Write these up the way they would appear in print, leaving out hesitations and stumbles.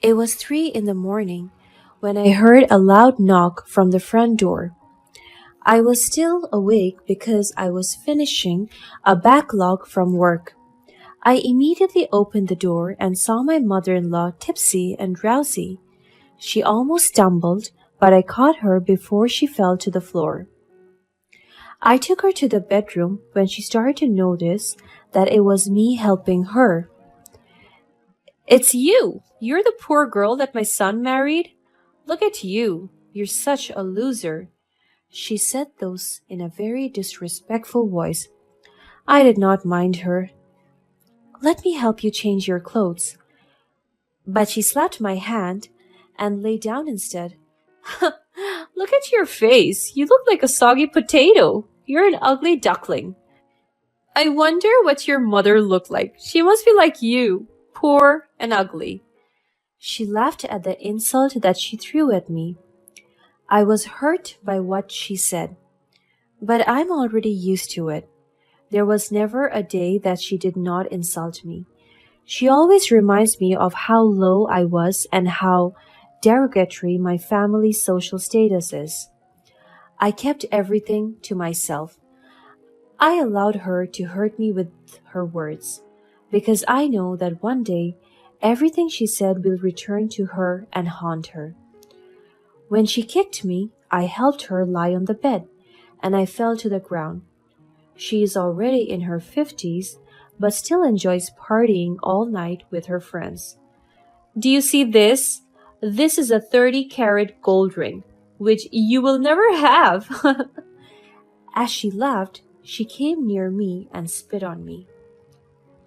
It was 3 in the morning when I heard a loud knock from the front door. I was still awake because I was finishing a backlog from work. I immediately opened the door and saw my mother-in-law tipsy and drowsy. She almost stumbled, but I caught her before she fell to the floor. I took her to the bedroom when she started to notice that it was me helping her. "It's you! You're the poor girl that my son married? Look at you! You're such a loser!" She said those in a very disrespectful voice. I did not mind her. "Let me help you change your clothes." But she slapped my hand and lay down instead. "Look at your face. You look like a soggy potato. You're an ugly duckling. I wonder what your mother looked like. She must be like you, poor and ugly." She laughed at the insult that she threw at me. I was hurt by what she said, but I'm already used to it. There was never a day that she did not insult me. She always reminds me of how low I was and how derogatory my family's social status is. I kept everything to myself. I allowed her to hurt me with her words, because I know that one day everything she said will return to her and haunt her. When she kicked me, I helped her lie on the bed, and I fell to the ground. She is already in her 50s, but still enjoys partying all night with her friends. "Do you see this? This is a 30-carat gold ring, which you will never have." As she laughed, she came near me and spit on me.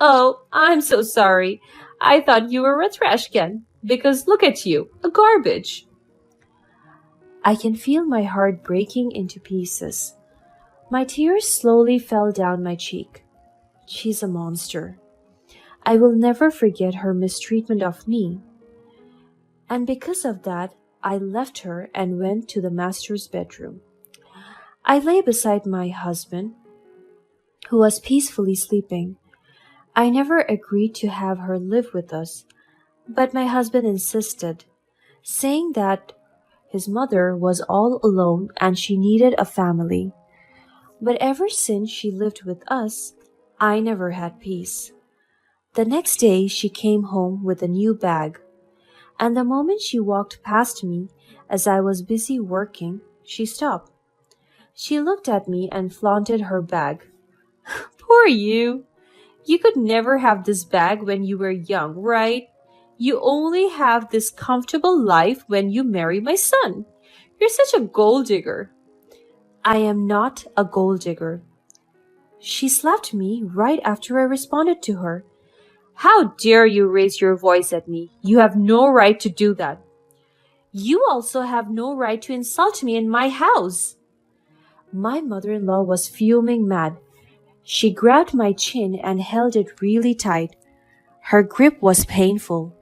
"Oh, I'm so sorry. I thought you were a trash can, because look at you, a garbage." I can feel my heart breaking into pieces. My tears slowly fell down my cheek. She's a monster. I will never forget her mistreatment of me. And because of that, I left her and went to the master's bedroom. I lay beside my husband, who was peacefully sleeping. I never agreed to have her live with us, but my husband insisted, saying that his mother was all alone and she needed a family. But ever since she lived with us, I never had peace. The next day she came home with a new bag, and the moment she walked past me as I was busy working, she stopped. She looked at me and flaunted her bag. "Poor you! You could never have this bag when you were young, right? You only have this comfortable life when you marry my son. You're such a gold digger." "I am not a gold digger." She slapped me right after I responded to her. "How dare you raise your voice at me? You have no right to do that. You also have no right to insult me in my house." My mother-in-law was fuming mad. She grabbed my chin and held it really tight. Her grip was painful.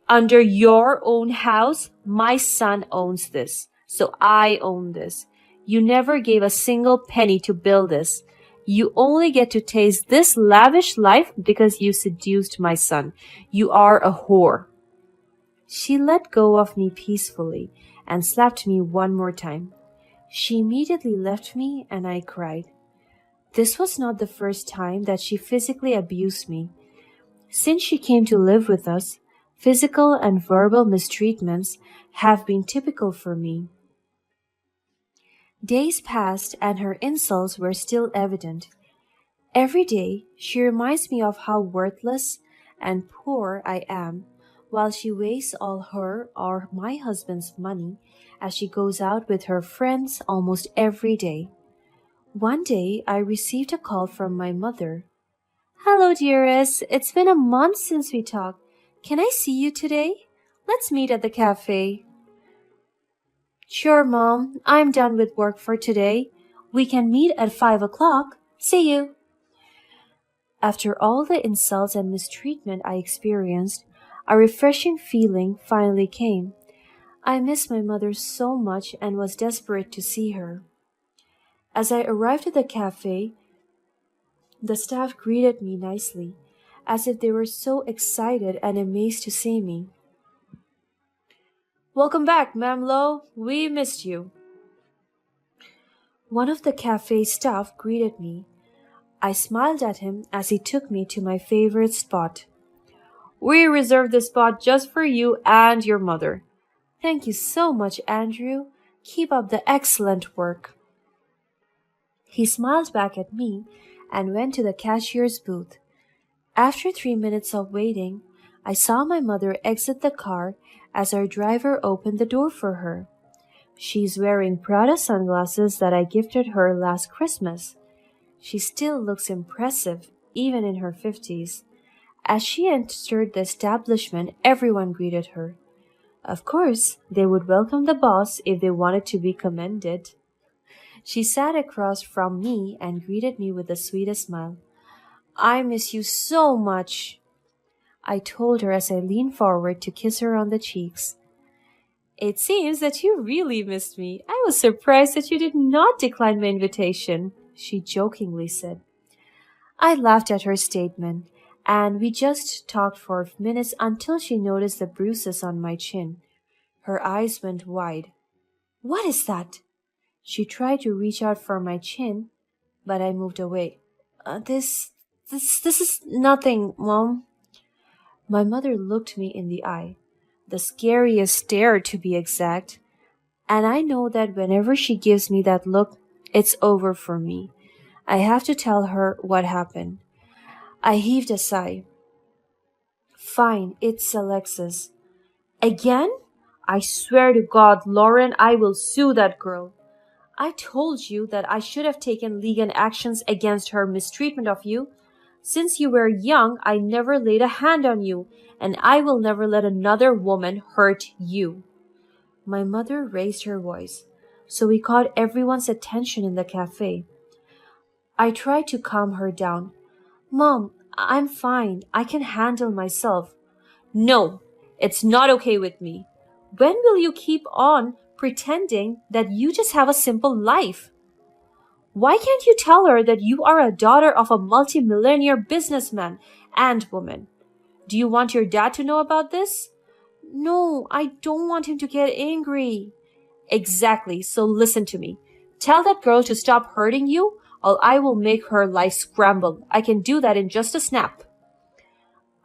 "Under your own house, my son owns this, so I own this. You never gave a single penny to build this. You only get to taste this lavish life because you seduced my son. You are a whore." She let go of me peacefully and slapped me one more time. She immediately left me and I cried. This was not the first time that she physically abused me. Since she came to live with us, physical and verbal mistreatments have been typical for me. Days passed and her insults were still evident. Every day she reminds me of how worthless and poor I am, while she wastes all her or my husband's money as she goes out with her friends almost every day. One day I received a call from my mother. "Hello, dearest. It's been a month since we talked. Can I see you today? Let's meet at the cafe." "Sure, Mom. I'm done with work for today. We can meet at 5 o'clock. See you." After all the insults and mistreatment I experienced, a refreshing feeling finally came. I missed my mother so much and was desperate to see her. As I arrived at the cafe, the staff greeted me nicely, as if they were so excited and amazed to see me. Welcome back, Ma'am Lowe. We missed you. One of the cafe staff greeted me. I smiled at him as he took me to my favorite spot. We reserved this spot just for you and your mother. Thank you so much, Andrew. Keep up the excellent work. He smiled back at me and went to the cashier's booth. After 3 minutes of waiting, I saw my mother exit the car as our driver opened the door for her. She's wearing Prada sunglasses that I gifted her last Christmas. She still looks impressive, even in her 50s. As she entered the establishment, everyone greeted her. Of course, they would welcome the boss if they wanted to be commended. She sat across from me and greeted me with the sweetest smile. I miss you so much, I told her as I leaned forward to kiss her on the cheeks. It seems that you really missed me. I was surprised that you did not decline my invitation, she jokingly said. I laughed at her statement, and we just talked for minutes until she noticed the bruises on my chin. Her eyes went wide. What is that? She tried to reach out for my chin, but I moved away. This is nothing, Mom. My mother looked me in the eye, the scariest stare to be exact, and I know that whenever she gives me that look, it's over for me. I have to tell her what happened. I heaved a sigh. Fine, it's Alexis. Again? I swear to God, Lauren, I will sue that girl. I told you that I should have taken legal actions against her mistreatment of you. Since you were young, I never laid a hand on you, and I will never let another woman hurt you. My mother raised her voice, so we caught everyone's attention in the cafe. I tried to calm her down. Mom, I'm fine. I can handle myself. No, it's not okay with me. When will you keep on pretending that you just have a simple life? Why can't you tell her that you are a daughter of a multimillionaire businessman and woman? Do you want your dad to know about this? No, I don't want him to get angry. Exactly, so listen to me. Tell that girl to stop hurting you, or I will make her life scramble. I can do that in just a snap.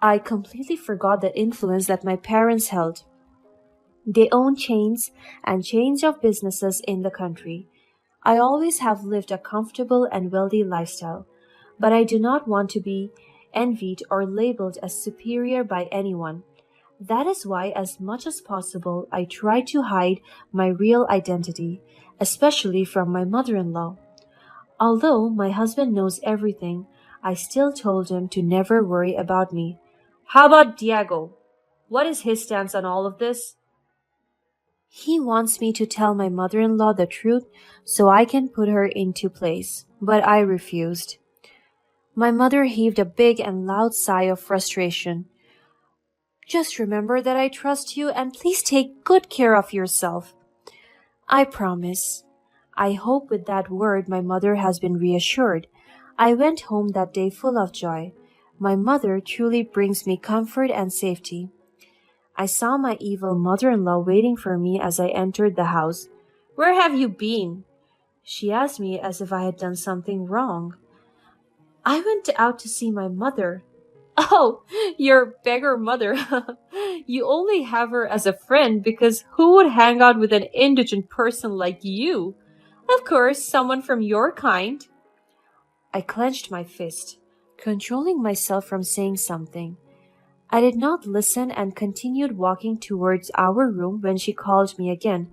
I completely forgot the influence that my parents held. They own chains and chains of businesses in the country. I always have lived a comfortable and wealthy lifestyle, but I do not want to be envied or labeled as superior by anyone. That is why, as much as possible, I try to hide my real identity, especially from my mother-in-law. Although my husband knows everything, I still told him to never worry about me. How about Diego? What is his stance on all of this? He wants me to tell my mother-in-law the truth so I can put her into place, but I refused. My mother heaved a big and loud sigh of frustration. Just remember that I trust you and please take good care of yourself. I promise. I hope with that word my mother has been reassured. I went home that day full of joy. My mother truly brings me comfort and safety. I saw my evil mother-in-law waiting for me as I entered the house. Where have you been? She asked me as if I had done something wrong. I went out to see my mother. Oh, your beggar mother. You only have her as a friend because who would hang out with an indigent person like you? Of course, someone from your kind. I clenched my fist, controlling myself from saying something. I did not listen and continued walking towards our room when she called me again.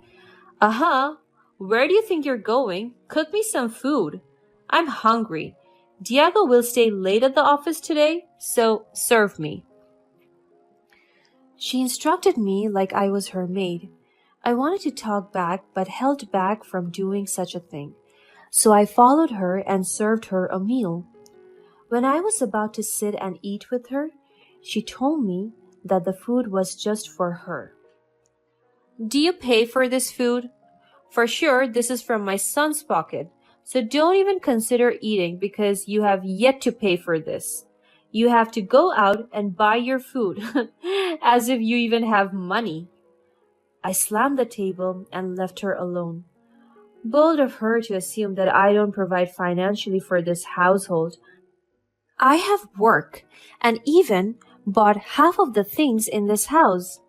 Aha! Where do you think you're going? Cook me some food. I'm hungry. Diego will stay late at the office today, so serve me. She instructed me like I was her maid. I wanted to talk back but held back from doing such a thing, so I followed her and served her a meal. When I was about to sit and eat with her, she told me that the food was just for her. Do you pay for this food? For sure, this is from my son's pocket, so don't even consider eating because you have yet to pay for this. You have to go out and buy your food, as if you even have money. I slammed the table and left her alone. Bold of her to assume that I don't provide financially for this household. I have work and even bought half of the things in this house.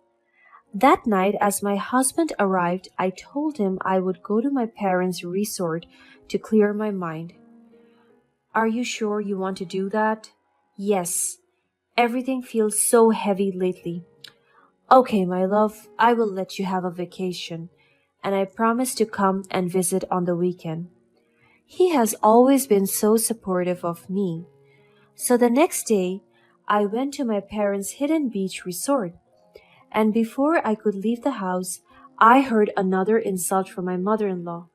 That night, as my husband arrived, I told him I would go to my parents' resort to clear my mind. Are you sure you want to do that? Yes. Everything feels so heavy lately. Okay, my love, I will let you have a vacation, and I promise to come and visit on the weekend. He has always been so supportive of me. So the next day, I went to my parents' hidden beach resort, and before I could leave the house, I heard another insult from my mother-in-law.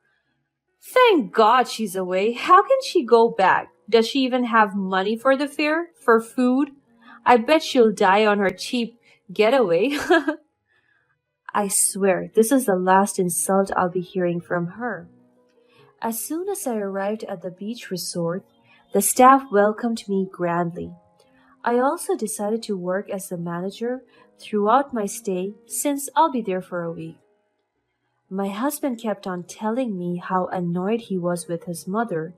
Thank God she's away. How can she go back? Does she even have money for the fare? For food? I bet she'll die on her cheap getaway. I swear, this is the last insult I'll be hearing from her. As soon as I arrived at the beach resort, the staff welcomed me grandly. I also decided to work as the manager throughout my stay since I'll be there for a week. My husband kept on telling me how annoyed he was with his mother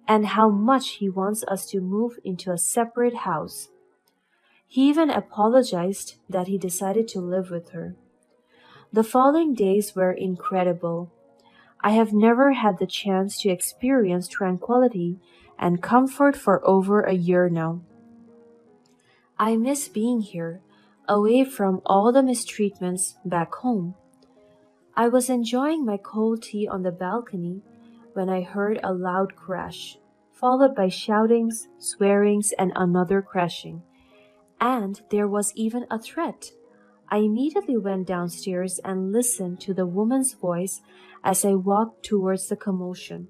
and how much he wants us to move into a separate house. He even apologized that he decided to live with her. The following days were incredible. I have never had the chance to experience tranquility and comfort for over a year now. I miss being here, away from all the mistreatments back home. I was enjoying my cold tea on the balcony when I heard a loud crash, followed by shoutings, swearings, and another crashing. And there was even a threat. I immediately went downstairs and listened to the woman's voice as I walked towards the commotion.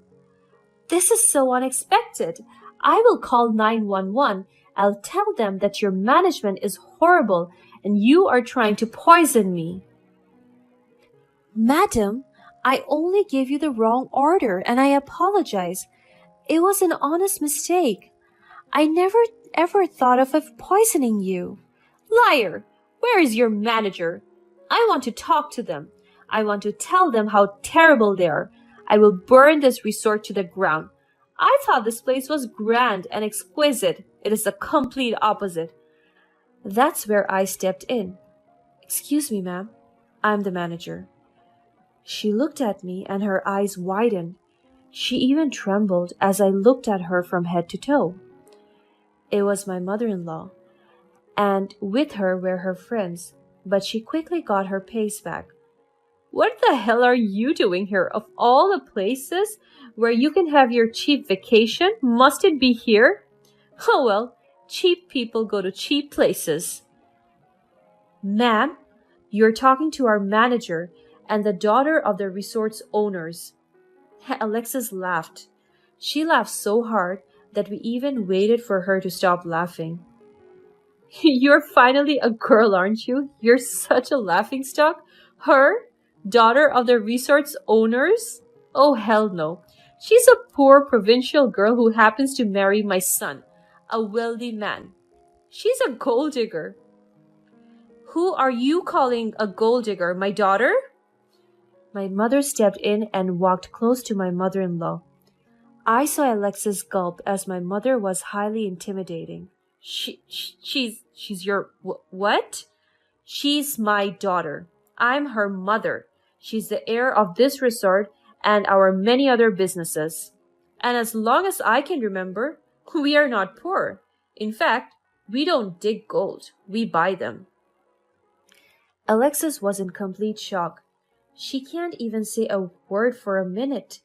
This is so unexpected. I will call 911. I'll tell them that your management is horrible and you are trying to poison me. Madam, I only gave you the wrong order and I apologize. It was an honest mistake. I never ever thought of poisoning you. Liar! Where is your manager? I want to talk to them. I want to tell them how terrible they are. I will burn this resort to the ground. I thought this place was grand and exquisite. It is the complete opposite. That's where I stepped in. Excuse me, ma'am. I'm the manager. She looked at me and her eyes widened. She even trembled as I looked at her from head to toe. It was my mother-in-law, and with her were her friends, but she quickly got her pace back. What the hell are you doing here? Of all the places where you can have your cheap vacation, must it be here? Oh well, cheap people go to cheap places. Ma'am, you're talking to our manager and the daughter of the resort's owners. Alexis laughed. She laughed so hard that we even waited for her to stop laughing. You're finally a girl, aren't you? You're such a laughingstock. Her? Daughter of the resort's owners? Oh, hell no. She's a poor provincial girl who happens to marry my son, a wealthy man. She's a gold digger. Who are you calling a gold digger? My daughter? My mother stepped in and walked close to my mother-in-law. I saw Alexis gulp as my mother was highly intimidating. She's your what? She's my daughter. I'm her mother. She's the heir of this resort and our many other businesses. And as long as I can remember, we are not poor. In fact, we don't dig gold. We buy them. Alexis was in complete shock. She can't even say a word for a minute.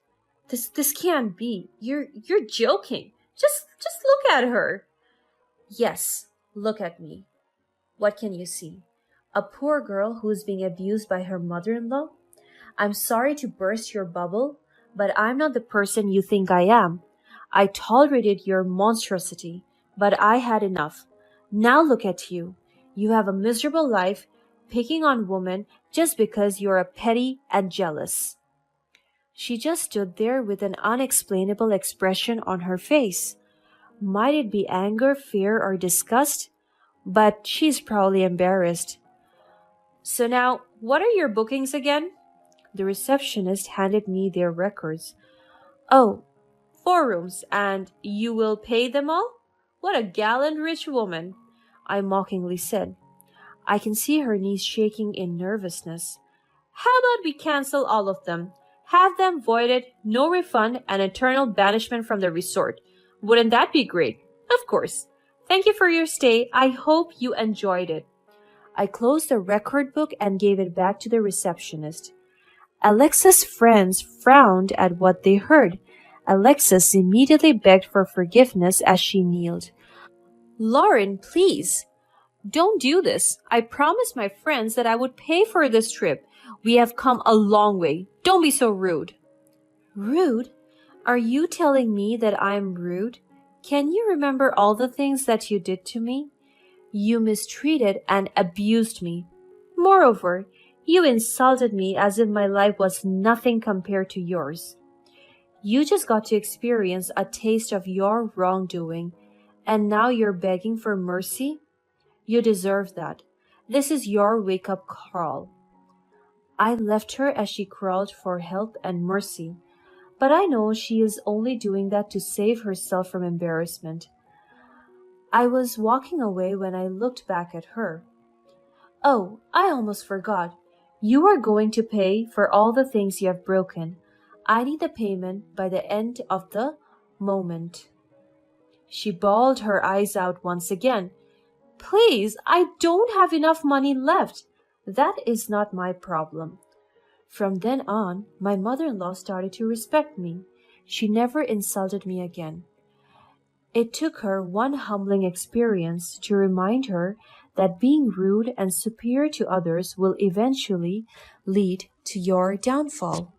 This can't be. You're joking. Just look at her. Yes, look at me. What can you see? A poor girl who is being abused by her mother-in-law? I'm sorry to burst your bubble, but I'm not the person you think I am. I tolerated your monstrosity, but I had enough. Now look at you. You have a miserable life, picking on women just because you're a petty and jealous. She just stood there with an unexplainable expression on her face. Might it be anger, fear, or disgust? But she's probably embarrassed. So now, what are your bookings again? The receptionist handed me their records. Oh, 4 rooms, and you will pay them all? What a gallant rich woman, I mockingly said. I can see her knees shaking in nervousness. How about we cancel all of them? Have them voided, no refund, and eternal banishment from the resort. Wouldn't that be great? Of course. Thank you for your stay. I hope you enjoyed it. I closed the record book and gave it back to the receptionist. Alexa's friends frowned at what they heard. Alexis immediately begged for forgiveness as she kneeled. Lauren, please, don't do this. I promised my friends that I would pay for this trip. We have come a long way. Don't be so rude. Rude? Are you telling me that I'm rude? Can you remember all the things that you did to me? You mistreated and abused me. Moreover, you insulted me as if my life was nothing compared to yours. You just got to experience a taste of your wrongdoing, and now you're begging for mercy? You deserve that. This is your wake-up call. I left her as she crawled for help and mercy, but I know she is only doing that to save herself from embarrassment. I was walking away when I looked back at her. Oh, I almost forgot. You are going to pay for all the things you have broken. I need the payment by the end of the moment. She bawled her eyes out once again. Please, I don't have enough money left. That is not my problem. From then on, my mother-in-law started to respect me. She never insulted me again. It took her one humbling experience to remind her that being rude and superior to others will eventually lead to your downfall.